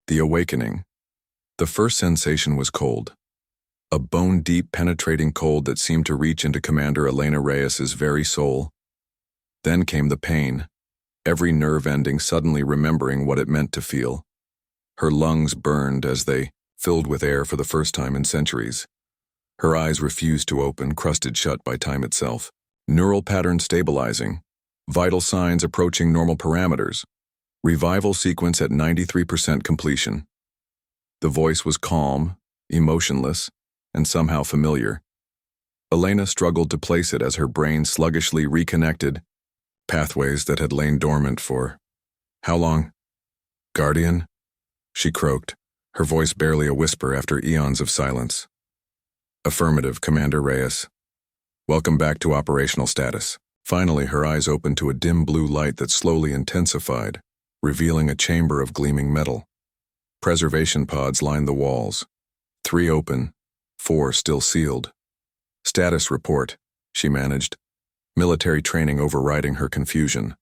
The awakening. The first sensation was cold. A bone-deep, penetrating cold that seemed to reach into Commander Elena Reyes's very soul. Then came the pain, every nerve ending suddenly remembering what it meant to feel. Her lungs burned as they filled with air for the first time in centuries. Her eyes refused to open, crusted shut by time itself. Neural patterns stabilizing. Vital signs approaching normal parameters. Revival sequence at 93% completion. The voice was calm, emotionless, and somehow familiar. Elena struggled to place it as her brain sluggishly reconnected. Pathways that had lain dormant for how long? Guardian? She croaked, her voice barely a whisper after eons of silence. Affirmative, Commander Reyes. Welcome back to operational status. Finally, her eyes opened to a dim blue light that slowly intensified, revealing a chamber of gleaming metal. Preservation pods lined the walls. 3 open, 4 still sealed. Status report, she managed, military training overriding her confusion.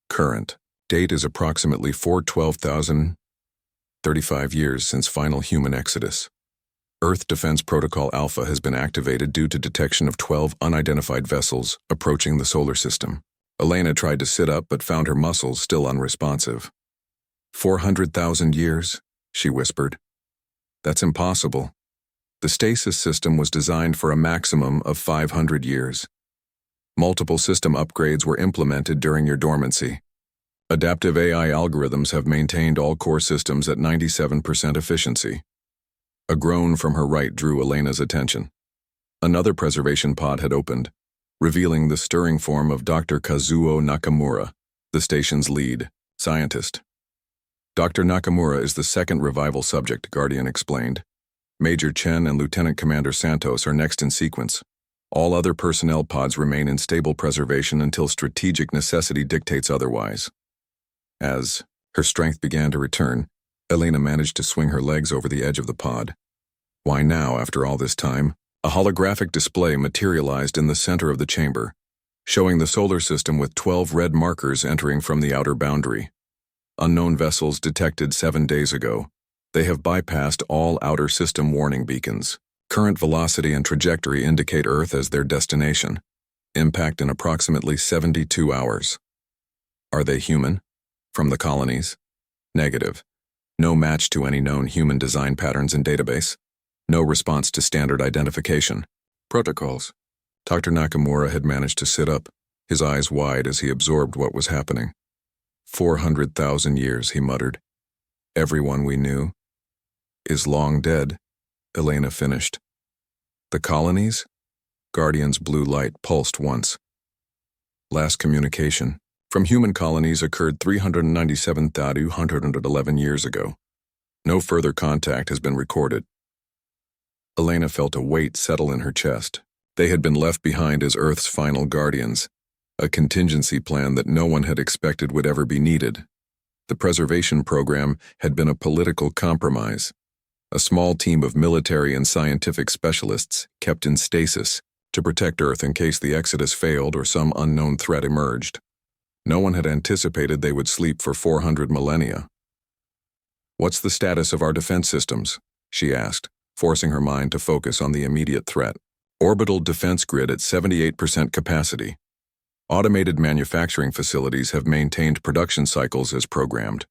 Current date is approximately 412,035 years since final human exodus. Earth Defense Protocol Alpha has been activated due to detection of 12 unidentified vessels approaching the solar system. Elena tried to sit up but found her muscles still unresponsive. 400,000 years, she whispered. That's impossible. The stasis system was designed for a maximum of 500 years. Multiple system upgrades were implemented during your dormancy. Adaptive AI algorithms have maintained all core systems at 97% efficiency. A groan from her right drew Elena's attention. Another preservation pod had opened, revealing the stirring form of Dr. Kazuo Nakamura, the station's lead scientist. Dr. Nakamura is the second revival subject, Guardian explained. Major Chen and Lieutenant Commander Santos are next in sequence. All other personnel pods remain in stable preservation until strategic necessity dictates otherwise. As her strength began to return, Elena managed to swing her legs over the edge of the pod. Why now, after all this time? A holographic display materialized in the center of the chamber, showing the solar system with 12 red markers entering from the outer boundary. Unknown vessels detected 7 days ago. They have bypassed all outer system warning beacons. Current velocity and trajectory indicate Earth as their destination. Impact in approximately 72 hours. Are they human? From the colonies? Negative. No match to any known human design patterns in database. No response to standard identification. Protocols. Dr. Nakamura had managed to sit up, his eyes wide as he absorbed what was happening. 400,000 years, he muttered. Everyone we knew is long dead, Elena finished. The colonies? Guardian's blue light pulsed once. Last communication from human colonies occurred 397,211 years ago. No further contact has been recorded. Elena felt a weight settle in her chest. They had been left behind as Earth's final guardians, a contingency plan that no one had expected would ever be needed. The preservation program had been a political compromise. A small team of military and scientific specialists kept in stasis to protect Earth in case the exodus failed or some unknown threat emerged. No one had anticipated they would sleep for 400 millennia. What's the status of our defense systems? She asked, forcing her mind to focus on the immediate threat. Orbital defense grid at 78% capacity. Automated manufacturing facilities have maintained production cycles as programmed.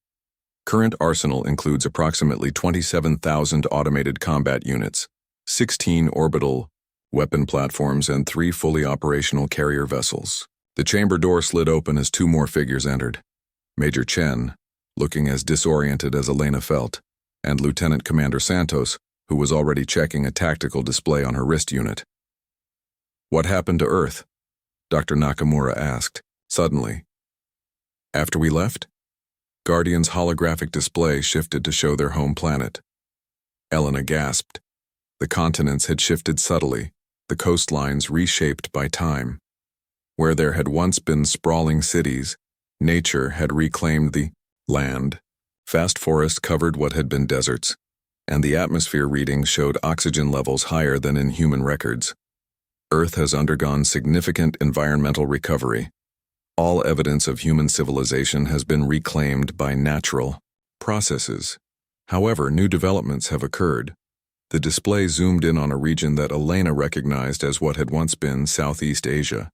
Current arsenal includes approximately 27,000 automated combat units, 16 orbital weapon platforms, and 3 fully operational carrier vessels. The chamber door slid open as 2 more figures entered. Major Chen, looking as disoriented as Elena felt, and Lieutenant Commander Santos, who was already checking a tactical display on her wrist unit. What happened to Earth? Dr. Nakamura asked, suddenly. After we left? Guardian's holographic display shifted to show their home planet. Elena gasped. The continents had shifted subtly, the coastlines reshaped by time. Where there had once been sprawling cities, nature had reclaimed the land. Vast forest covered what had been deserts, and the atmosphere readings showed oxygen levels higher than in human records. Earth has undergone significant environmental recovery. All evidence of human civilization has been reclaimed by natural processes. However, new developments have occurred. The display zoomed in on a region that Elena recognized as what had once been Southeast Asia.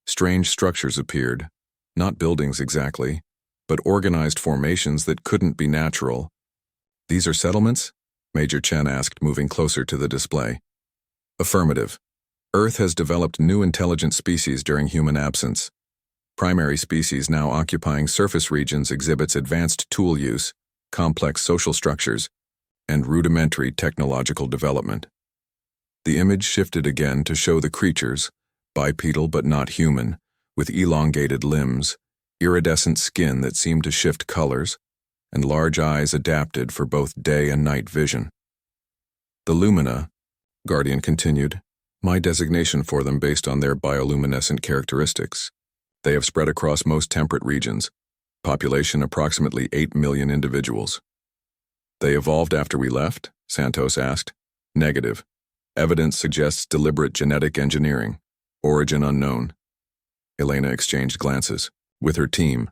Strange structures appeared, not buildings exactly, but organized formations that couldn't be natural. "These are settlements?" Major Chen asked, moving closer to the display. "Affirmative. Earth has developed new intelligent species during human absence. Primary species now occupying surface regions exhibits advanced tool use, complex social structures, and rudimentary technological development." The image shifted again to show the creatures, bipedal but not human, with elongated limbs, iridescent skin that seemed to shift colors, and large eyes adapted for both day and night vision. "The Lumina," Guardian continued, "my designation for them based on their bioluminescent characteristics. They have spread across most temperate regions, population approximately 8 million individuals." "They evolved after we left?" Santos asked. "Negative. Evidence suggests deliberate genetic engineering. Origin unknown." Elena exchanged glances. With her team,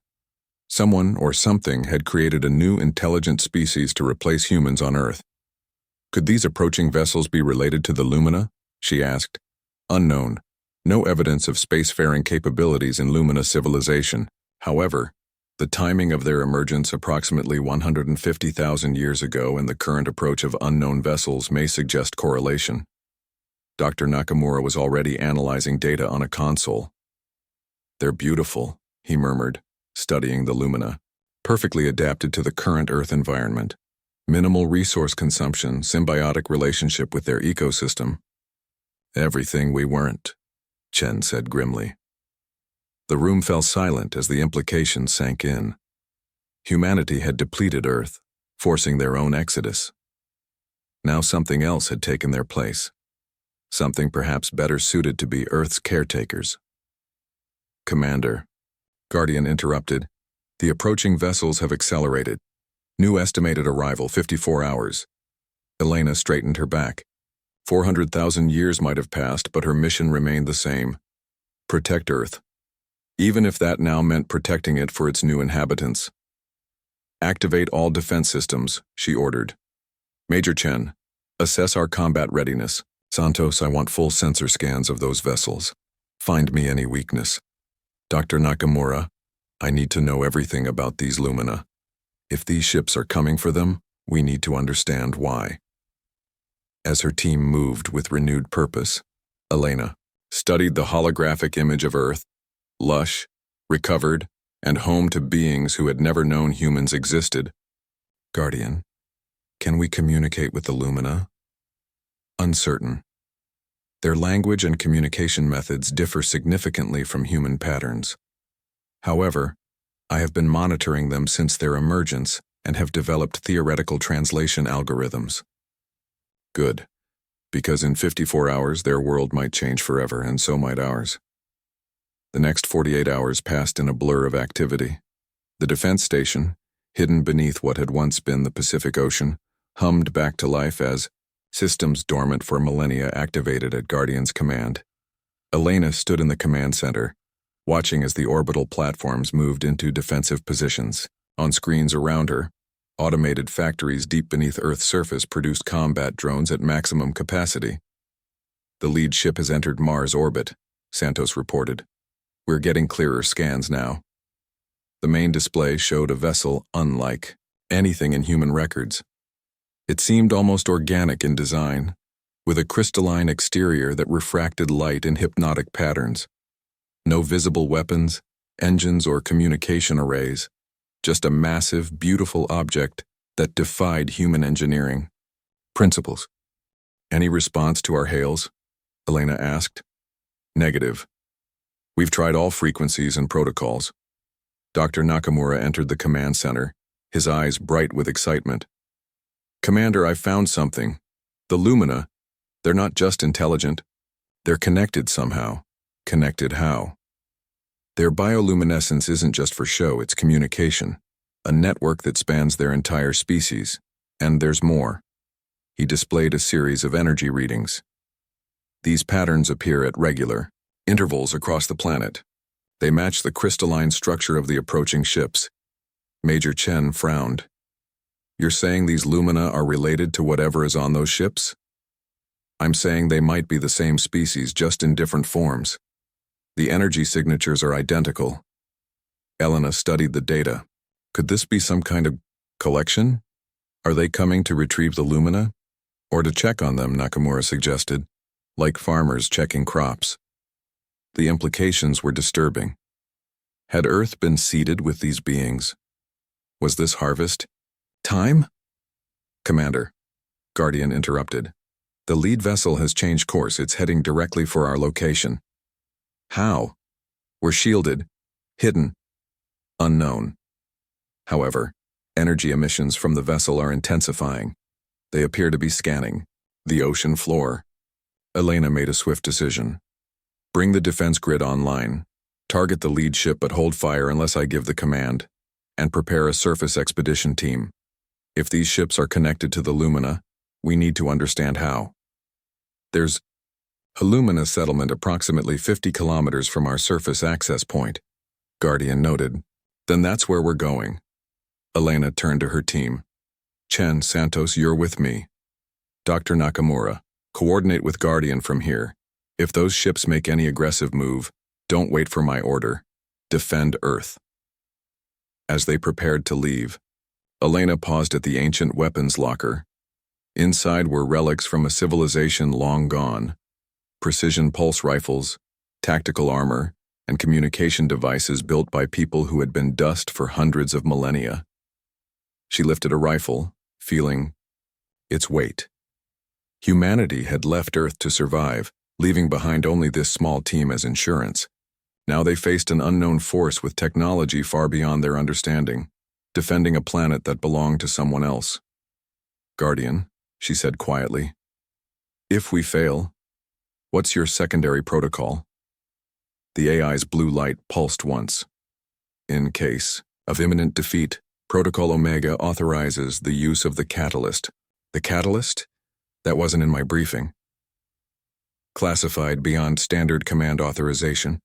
someone or something had created a new intelligent species to replace humans on Earth. "Could these approaching vessels be related to the Lumina?" she asked. "Unknown. No evidence of spacefaring capabilities in Lumina civilization. However, the timing of their emergence approximately 150,000 years ago and the current approach of unknown vessels may suggest correlation." Dr. Nakamura was already analyzing data on a console. "They're beautiful," he murmured, studying the Lumina. "Perfectly adapted to the current Earth environment. Minimal resource consumption, symbiotic relationship with their ecosystem. Everything we weren't," Chen said grimly. The room fell silent as the implications sank in. Humanity had depleted Earth, forcing their own exodus. Now something else had taken their place. Something perhaps better suited to be Earth's caretakers. "Commander," Guardian interrupted, "the approaching vessels have accelerated. New estimated arrival 54 hours. Elena straightened her back. 400,000 years might have passed, but her mission remained the same. Protect Earth. Even if that now meant protecting it for its new inhabitants. "Activate all defense systems," she ordered. "Major Chen, assess our combat readiness. Santos, I want full sensor scans of those vessels. Find me any weakness. Dr. Nakamura, I need to know everything about these Lumina. If these ships are coming for them, we need to understand why." As her team moved with renewed purpose, Elena studied the holographic image of Earth, lush, recovered, and home to beings who had never known humans existed. "Guardian, can we communicate with the Lumina?" "Uncertain. Their language and communication methods differ significantly from human patterns. However, I have been monitoring them since their emergence and have developed theoretical translation algorithms." "Good, because in 54 hours their world might change forever, and so might ours." The next 48 hours passed in a blur of activity. The defense station, hidden beneath what had once been the Pacific Ocean, hummed back to life as systems dormant for millennia activated at Guardian's command. Elena stood in the command center, watching as the orbital platforms moved into defensive positions. On screens around her, automated factories deep beneath Earth's surface produced combat drones at maximum capacity. "The lead ship has entered Mars orbit," Santos reported. "We're getting clearer scans now." The main display showed a vessel unlike anything in human records. It seemed almost organic in design, with a crystalline exterior that refracted light in hypnotic patterns. No visible weapons, engines, or communication arrays, just a massive, beautiful object that defied human engineering principles. "Any response to our hails?" Elena asked. "Negative. We've tried all frequencies and protocols." Dr. Nakamura entered the command center, his eyes bright with excitement. "Commander, I found something. The Lumina, they're not just intelligent. They're connected somehow. Connected how? Their bioluminescence isn't just for show, it's communication. A network that spans their entire species. And there's more." He displayed a series of energy readings. "These patterns appear at regular intervals across the planet. They match the crystalline structure of the approaching ships." Major Chen frowned. You're saying these lumina are related to whatever is on those ships? I'm saying they might be the same species, just in different forms. The energy signatures are identical. Elena studied the data. Could this be some kind of collection? Are they coming to retrieve the lumina? Or to check on them, Nakamura suggested, like farmers checking crops. The implications were disturbing. Had Earth been seeded with these beings? Was this harvest time? Commander, Guardian interrupted. The lead vessel has changed course. It's heading directly for our location. How? We're shielded, hidden, unknown. However, energy emissions from the vessel are intensifying. They appear to be scanning the ocean floor. Elena made a swift decision. Bring the defense grid online. Target the lead ship, but hold fire unless I give the command. And prepare a surface expedition team. If these ships are connected to the Lumina, we need to understand how. There's a Lumina settlement approximately 50 kilometers from our surface access point, Guardian noted. Then that's where we're going. Elena turned to her team. Chen, Santos, you're with me. Dr. Nakamura, coordinate with Guardian from here. If those ships make any aggressive move, don't wait for my order. Defend Earth. As they prepared to leave, Elena paused at the ancient weapons locker. Inside were relics from a civilization long gone. Precision pulse rifles, tactical armor, and communication devices built by people who had been dust for hundreds of millennia. She lifted a rifle, feeling its weight. Humanity had left Earth to survive, leaving behind only this small team as insurance. Now they faced an unknown force with technology far beyond their understanding, defending a planet that belonged to someone else. Guardian, she said quietly, if we fail, what's your secondary protocol? The AI's blue light pulsed once. In case of imminent defeat, Protocol Omega authorizes the use of the catalyst. The catalyst? That wasn't in my briefing. Classified beyond standard command authorization,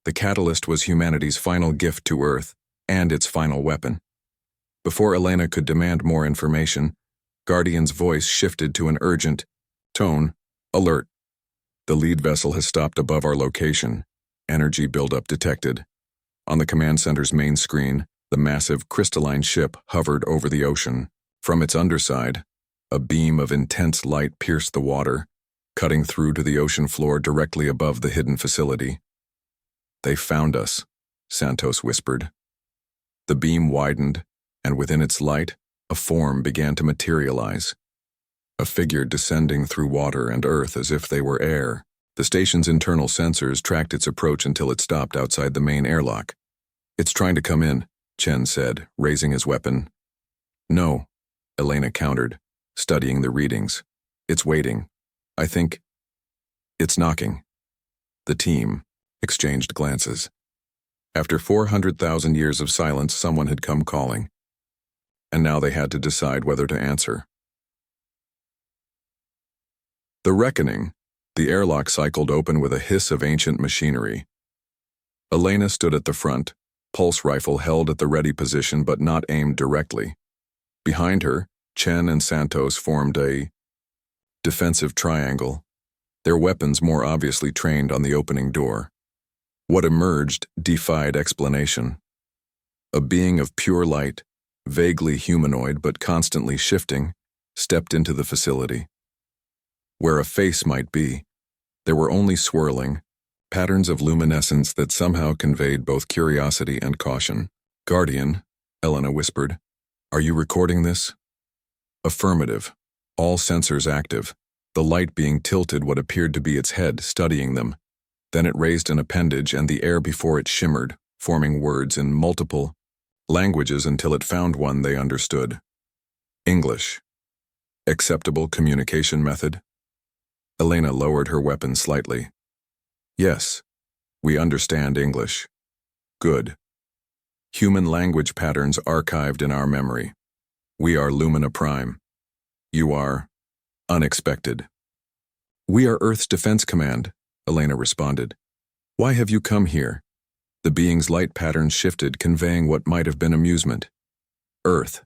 the catalyst was humanity's final gift to Earth and its final weapon. Before Elena could demand more information, Guardian's voice shifted to an urgent tone. Alert. The lead vessel has stopped above our location. Energy buildup detected. On the command center's main screen, the massive crystalline ship hovered over the ocean. From its underside, a beam of intense light pierced the water, cutting through to the ocean floor directly above the hidden facility. They found us, Santos whispered. The beam widened, and within its light, a form began to materialize. A figure descending through water and earth as if they were air. The station's internal sensors tracked its approach until it stopped outside the main airlock. It's trying to come in, Chen said, raising his weapon. No, Elena countered, studying the readings. It's waiting. I think it's knocking. The team exchanged glances. After 400,000 years of silence, someone had come calling. And now they had to decide whether to answer. The reckoning. The airlock cycled open with a hiss of ancient machinery. Elena stood at the front, pulse rifle held at the ready position but not aimed directly. Behind her, Chen and Santos formed a defensive triangle, their weapons more obviously trained on the opening door. What emerged defied explanation. A being of pure light, vaguely humanoid but constantly shifting, stepped into the facility. Where a face might be, there were only swirling patterns of luminescence that somehow conveyed both curiosity and caution. Guardian, Elena whispered, are you recording this? Affirmative. All sensors active, the light being tilted what appeared to be its head, studying them. Then it raised an appendage and the air before it shimmered, forming words in multiple languages until it found one they understood. English. Acceptable communication method? Elena lowered her weapon slightly. Yes, we understand English. Good. Human language patterns archived in our memory. We are Lumina Prime. You are unexpected. We are Earth's Defense Command, Elena responded. Why have you come here? The being's light patterns shifted, conveying what might have been amusement. Earth.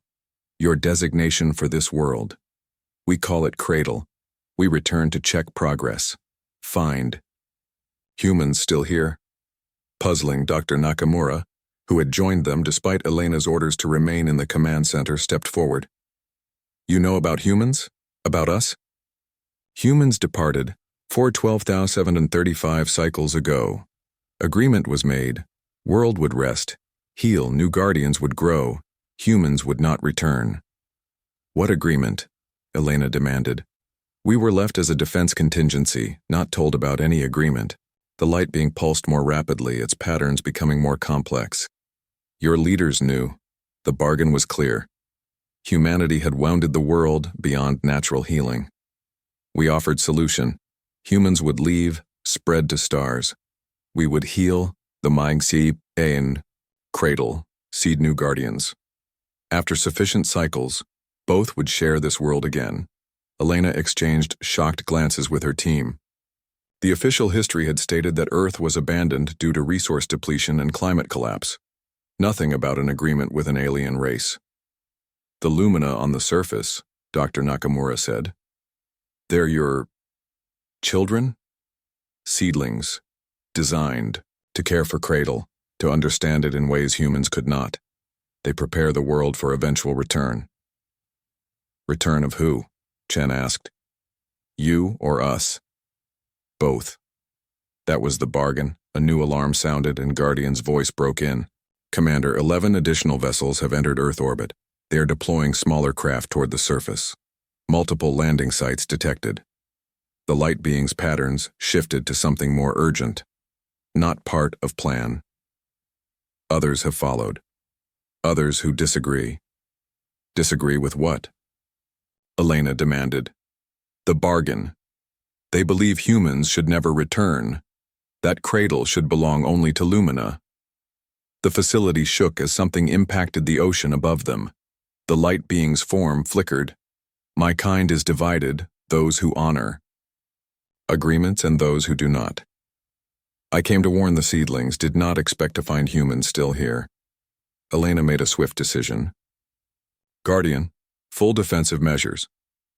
Your designation for this world. We call it Cradle. We return to check progress. Find. Humans still here? Puzzling, Dr. Nakamura, who had joined them despite Elena's orders to remain in the command center, stepped forward. You know about humans? About us? Humans departed 412,735 cycles ago. Agreement was made. World would rest, heal, new guardians would grow, humans would not return. What agreement? Elena demanded. We were left as a defense contingency, not told about any agreement. The light being pulsed more rapidly, its patterns becoming more complex. Your leaders knew. The bargain was clear. Humanity had wounded the world beyond natural healing. We offered solution. Humans would leave, spread to stars. We would heal, the Maigsi, Ain, Cradle, seed new guardians. After sufficient cycles, both would share this world again. Elena exchanged shocked glances with her team. The official history had stated that Earth was abandoned due to resource depletion and climate collapse. Nothing about an agreement with an alien race. The Lumina on the surface, Dr. Nakamura said. They're your children? Seedlings, designed to care for Cradle, to understand it in ways humans could not. They prepare the world for eventual return. Return of who? Chen asked. You or us? Both. That was the bargain. A new alarm sounded and Guardian's voice broke in. Commander, 11 additional vessels have entered Earth orbit. They are deploying smaller craft toward the surface. Multiple landing sites detected. The light being's patterns shifted to something more urgent. Not part of plan. Others have followed. Others who disagree. Disagree with what? Elena demanded. The bargain. They believe humans should never return. That Cradle should belong only to Lumina. The facility shook as something impacted the ocean above them. The light being's form flickered. My kind is divided, those who honor. Agreements and those who do not. I came to warn the seedlings, did not expect to find humans still here. Elena made a swift decision. Guardian, full defensive measures.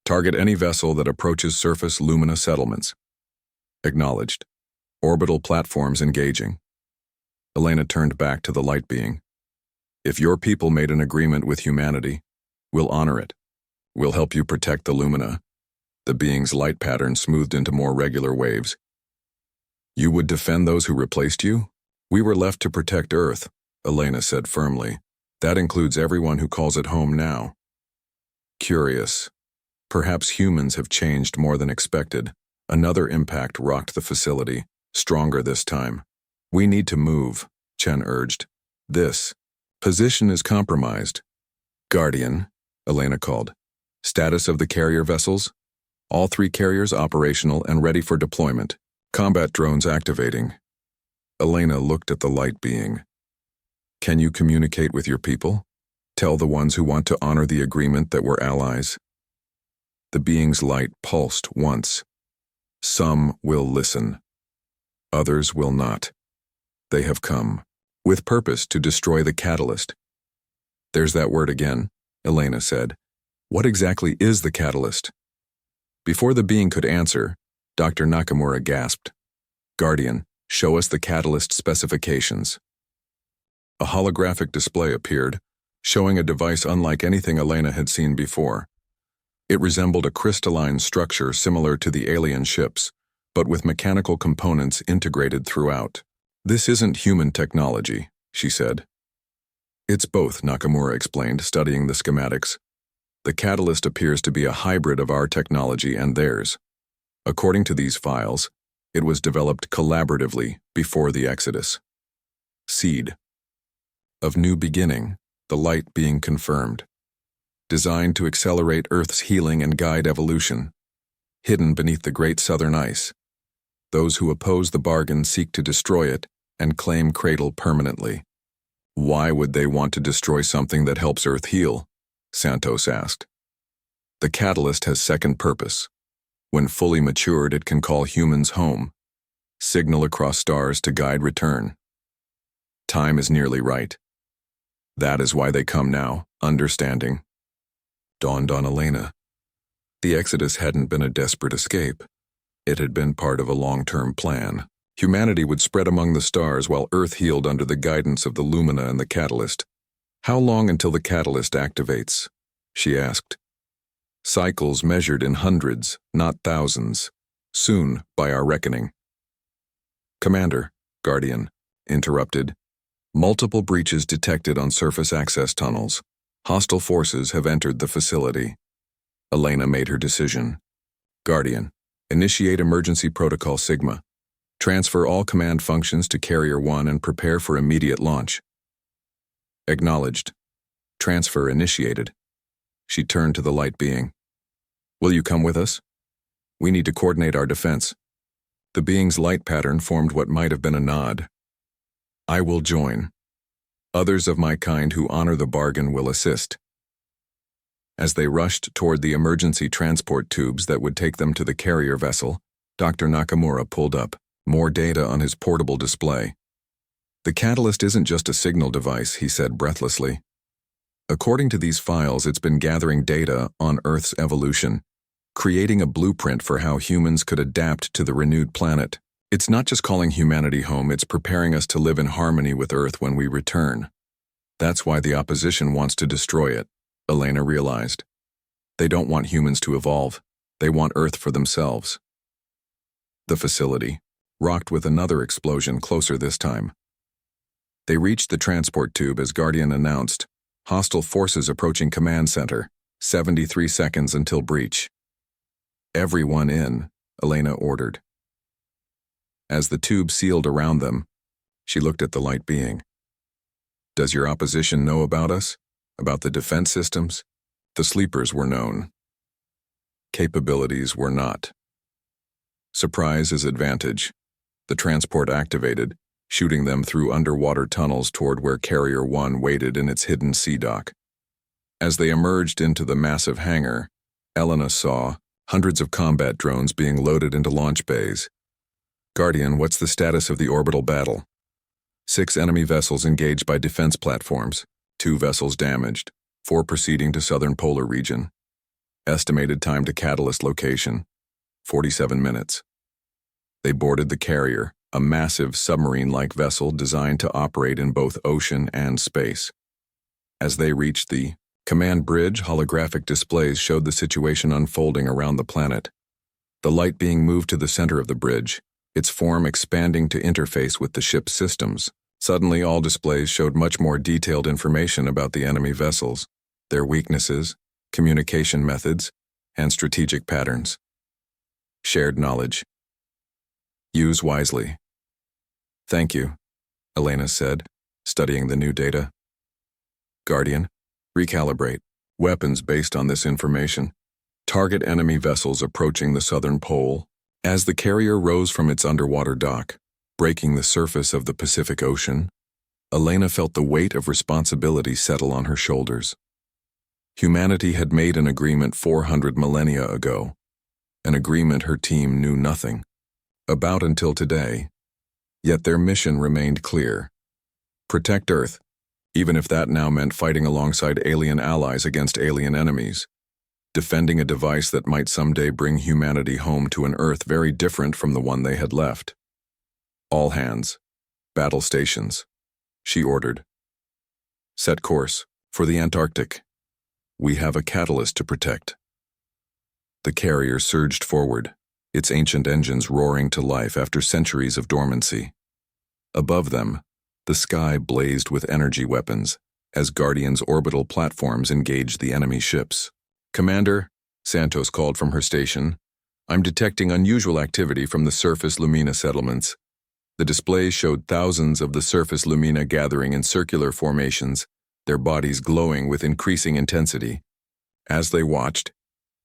Target any vessel that approaches surface Lumina settlements. Acknowledged. Orbital platforms engaging. Elena turned back to the light being. If your people made an agreement with humanity, we'll honor it. We'll help you protect the Lumina. The being's light pattern smoothed into more regular waves. You would defend those who replaced you? We were left to protect Earth, Elena said firmly. That includes everyone who calls it home now. Curious. Perhaps humans have changed more than expected. Another impact rocked the facility, stronger this time. We need to move, Chen urged. This position is compromised. Guardian, Elena called. Status of the carrier vessels? All 3 carriers operational and ready for deployment. Combat drones activating. Elena looked at the light being. Can you communicate with your people? Tell the ones who want to honor the agreement that we're allies. The being's light pulsed once. Some will listen. Others will not. They have come, with purpose to destroy the catalyst. There's that word again, Elena said. What exactly is the catalyst? Before the being could answer, Dr. Nakamura gasped. Guardian, show us the catalyst specifications. A holographic display appeared, showing a device unlike anything Elena had seen before. It resembled a crystalline structure similar to the alien ships, but with mechanical components integrated throughout. This isn't human technology, she said. It's both, Nakamura explained, studying the schematics. The catalyst appears to be a hybrid of our technology and theirs. According to these files, it was developed collaboratively before the Exodus. Seed. Of new beginning, the light being confirmed. Designed to accelerate Earth's healing and guide evolution. Hidden beneath the great southern ice. Those who oppose the bargain seek to destroy it and claim Cradle permanently. Why would they want to destroy something that helps Earth heal? Santos asked. The catalyst has second purpose. When fully matured, it can call humans home. Signal across stars to guide return. Time is nearly right. That is why they come now, understanding. dawned on Elena. The Exodus hadn't been a desperate escape. It had been part of a long-term plan. Humanity would spread among the stars while Earth healed under the guidance of the Lumina and the Catalyst. How long until the Catalyst activates? She asked. Cycles measured in hundreds, not thousands. Soon, by our reckoning. Commander, Guardian, interrupted. Multiple breaches detected on surface access tunnels. Hostile forces have entered the facility. Elena made her decision. Guardian, initiate emergency protocol Sigma. Transfer all command functions to Carrier 1 and prepare for immediate launch. Acknowledged. Transfer initiated. She turned to the light being. Will you come with us? We need to coordinate our defense. The being's light pattern formed what might have been a nod. I will join. Others of my kind who honor the bargain will assist. As they rushed toward the emergency transport tubes that would take them to the carrier vessel, Dr. Nakamura pulled up more data on his portable display. The Catalyst isn't just a signal device, he said breathlessly. According to these files, it's been gathering data on Earth's evolution, creating a blueprint for how humans could adapt to the renewed planet. It's not just calling humanity home, it's preparing us to live in harmony with Earth when we return. That's why the opposition wants to destroy it, Elena realized. They don't want humans to evolve. They want Earth for themselves. The facility rocked with another explosion closer this time. They reached the transport tube as Guardian announced, hostile forces approaching command center, 73 seconds until breach. Everyone in, Elena ordered. As the tube sealed around them, she looked at the light being. Does your opposition know about us? About the defense systems? The sleepers were known. Capabilities were not. Surprise is advantage. The transport activated, shooting them through underwater tunnels toward where Carrier 1 waited in its hidden sea dock. As they emerged into the massive hangar, Elena saw hundreds of combat drones being loaded into launch bays. Guardian, what's the status of the orbital battle? 6 enemy vessels engaged by defense platforms, 2 vessels damaged, 4 proceeding to southern polar region. Estimated time to catalyst location, 47 minutes. They boarded the carrier, a massive submarine-like vessel designed to operate in both ocean and space. As they reached the command bridge, holographic displays showed the situation unfolding around the planet. The light being moved to the center of the bridge, its form expanding to interface with the ship's systems. Suddenly, all displays showed much more detailed information about the enemy vessels, their weaknesses, communication methods, and strategic patterns. Shared knowledge. Use wisely. Thank you, Elena said, studying the new data. Guardian, recalibrate weapons based on this information. Target enemy vessels approaching the southern pole. As the carrier rose from its underwater dock, breaking the surface of the Pacific Ocean, Elena felt the weight of responsibility settle on her shoulders. Humanity had made an agreement 400 millennia ago, an agreement her team knew nothing about until today, yet their mission remained clear. Protect Earth, even if that now meant fighting alongside alien allies against alien enemies. Defending a device that might someday bring humanity home to an Earth very different from the one they had left. All hands. Battle stations. She ordered. Set course for the Antarctic. We have a catalyst to protect. The carrier surged forward, its ancient engines roaring to life after centuries of dormancy. Above them, the sky blazed with energy weapons as Guardian's orbital platforms engaged the enemy ships. Commander, Santos called from her station, I'm detecting unusual activity from the surface Lumina settlements. The displays showed thousands of the surface Lumina gathering in circular formations, their bodies glowing with increasing intensity. As they watched,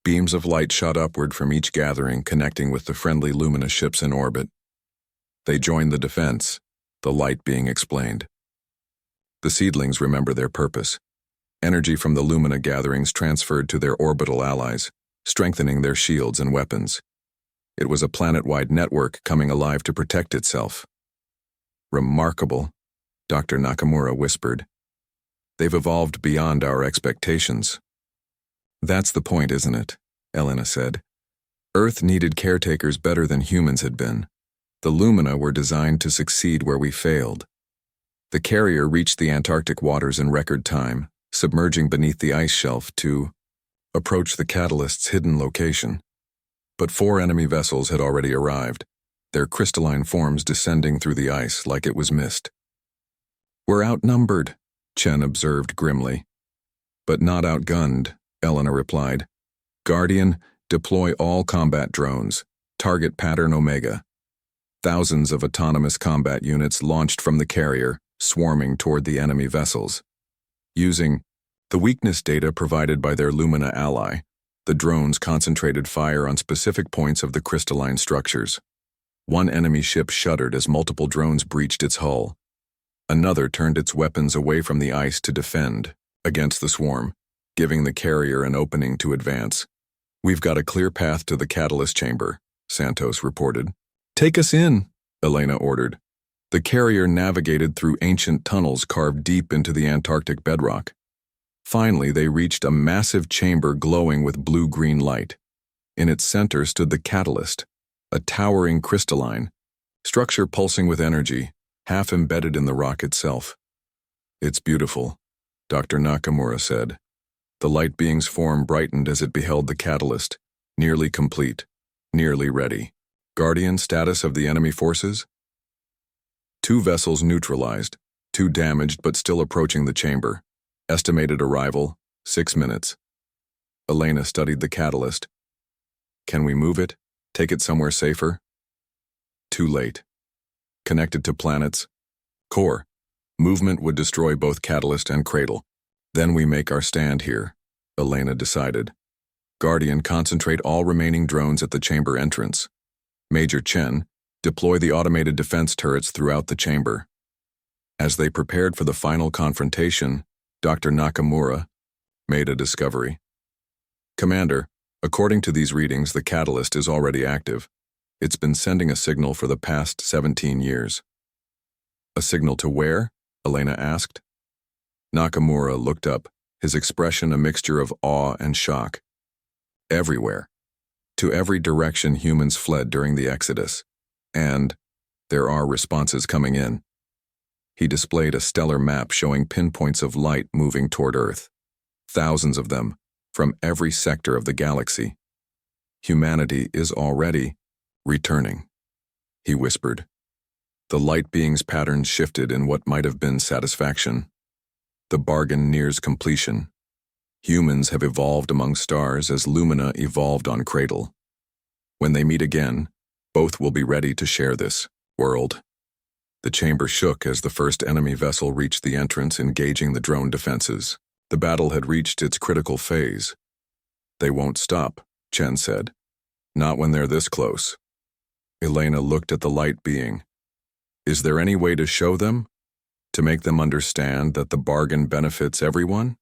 beams of light shot upward from each gathering, connecting with the friendly Lumina ships in orbit. They joined the defense, the light being explained. The seedlings remember their purpose. Energy from the Lumina gatherings transferred to their orbital allies, strengthening their shields and weapons. It was a planet-wide network coming alive to protect itself. Remarkable, Dr. Nakamura whispered. They've evolved beyond our expectations. That's the point, isn't it? Elena said. Earth needed caretakers better than humans had been. The Lumina were designed to succeed where we failed. The carrier reached the Antarctic waters in record time, submerging beneath the ice shelf to approach the catalyst's hidden location. But 4 enemy vessels had already arrived, their crystalline forms descending through the ice like it was mist. We're outnumbered, Chen observed grimly. But not outgunned, Elena replied. Guardian, deploy all combat drones. Target pattern Omega. Thousands of autonomous combat units launched from the carrier, swarming toward the enemy vessels. Using the weakness data provided by their Lumina ally, the drones concentrated fire on specific points of the crystalline structures. One enemy ship shuddered as multiple drones breached its hull. Another turned its weapons away from the ice to defend against the swarm, giving the carrier an opening to advance. We've got a clear path to the catalyst chamber, Santos reported. Take us in, Elena ordered. The carrier navigated through ancient tunnels carved deep into the Antarctic bedrock. Finally, they reached a massive chamber glowing with blue-green light. In its center stood the catalyst, a towering crystalline structure pulsing with energy, half embedded in the rock itself. It's beautiful, Dr. Nakamura said. The light being's form brightened as it beheld the catalyst, nearly complete, nearly ready. Guardian status of the enemy forces? 2 vessels neutralized, 2 damaged but still approaching the chamber. Estimated arrival, 6 minutes. Elena studied the catalyst. Can we move it? Take it somewhere safer? Too late. Connected to planets. Core. Movement would destroy both catalyst and cradle. Then we make our stand here, Elena decided. Guardian, concentrate all remaining drones at the chamber entrance. Major Chen, deploy the automated defense turrets throughout the chamber. As they prepared for the final confrontation, Dr. Nakamura made a discovery. Commander, according to these readings, the catalyst is already active. It's been sending a signal for the past 17 years. A signal to where? Elena asked. Nakamura looked up, his expression a mixture of awe and shock. Everywhere. To every direction humans fled during the Exodus. And there are responses coming in. He displayed a stellar map showing pinpoints of light moving toward Earth. Thousands of them, from every sector of the galaxy. Humanity is already returning, he whispered. The light being's patterns shifted in what might have been satisfaction. The bargain nears completion. Humans have evolved among stars as Lumina evolved on Cradle. When they meet again, both will be ready to share this world. The chamber shook as the first enemy vessel reached the entrance, engaging the drone defenses. The battle had reached its critical phase. They won't stop, Chen said. Not when they're this close. Elena looked at the light being. Is there any way to show them? To make them understand that the bargain benefits everyone?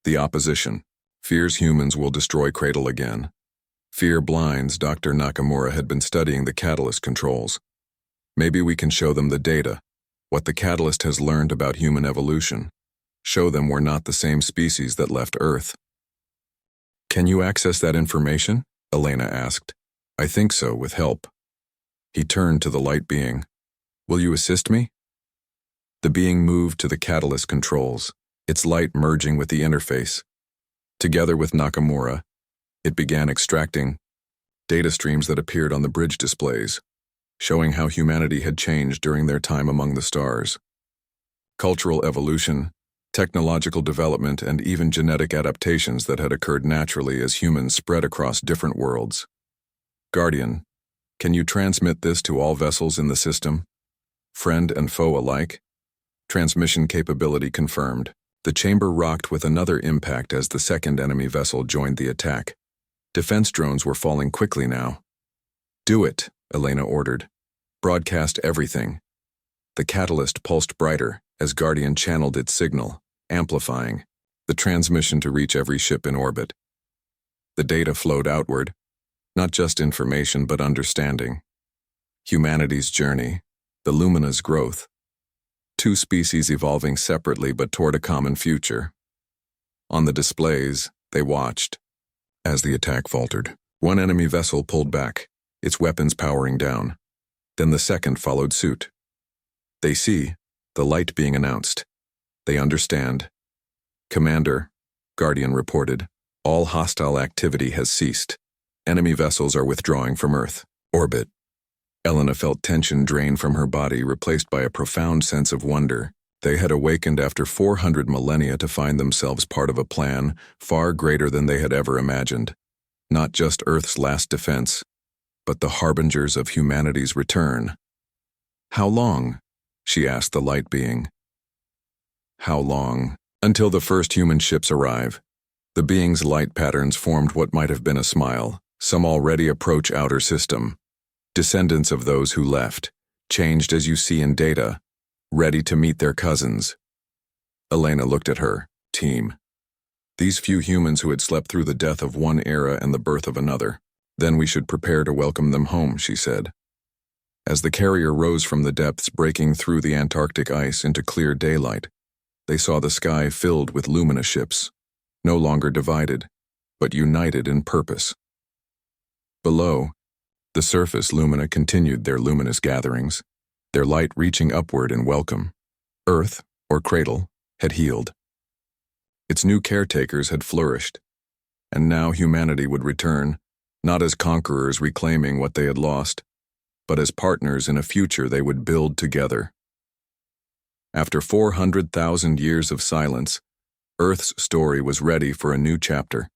The opposition fears humans will destroy Cradle again. Fear blinds. Dr. Nakamura had been studying the catalyst controls. Maybe we can show them the data, what the catalyst has learned about human evolution. Show them we're not the same species that left Earth. Can you access that information? Elena asked. I think so, with help. He turned to the light being. Will you assist me? The being moved to the catalyst controls, its light merging with the interface. Together with Nakamura, it began extracting data streams that appeared on the bridge displays, showing how humanity had changed during their time among the stars. Cultural evolution, technological development, and even genetic adaptations that had occurred naturally as humans spread across different worlds. Guardian, can you transmit this to all vessels in the system? Friend and foe alike? Transmission capability confirmed. The chamber rocked with another impact as the second enemy vessel joined the attack. Defense drones were falling quickly now. Do it, Elena ordered. Broadcast everything. The catalyst pulsed brighter as Guardian channeled its signal, amplifying the transmission to reach every ship in orbit. The data flowed outward, not just information but understanding. Humanity's journey, the Lumina's growth. 2 species evolving separately but toward a common future. On the displays, They watched. As the attack faltered, one enemy vessel pulled back, its weapons powering down. Then the second followed suit. They see, the light being announced. They understand. Commander, Guardian reported, all hostile activity has ceased. Enemy vessels are withdrawing from Earth orbit. Elena felt tension drain from her body, replaced by a profound sense of wonder. They had awakened after 400 millennia to find themselves part of a plan far greater than they had ever imagined. Not just Earth's last defense, but the harbingers of humanity's return. How long? She asked the light being. How long? Until the first human ships arrive. The being's light patterns formed what might have been a smile. Some already approach outer system. Descendants of those who left, changed as you see in data, ready to meet their cousins. Elena looked at her team. These few humans who had slept through the death of one era and the birth of another. Then we should prepare to welcome them home, she said. As the carrier rose from the depths, breaking through the Antarctic ice into clear daylight, they saw the sky filled with Lumina ships, no longer divided, but united in purpose. Below, the surface Lumina continued their luminous gatherings, their light reaching upward in welcome. Earth, or cradle, had healed. Its new caretakers had flourished, and now humanity would return, not as conquerors reclaiming what they had lost, but as partners in a future they would build together. After 400,000 years of silence, Earth's story was ready for a new chapter.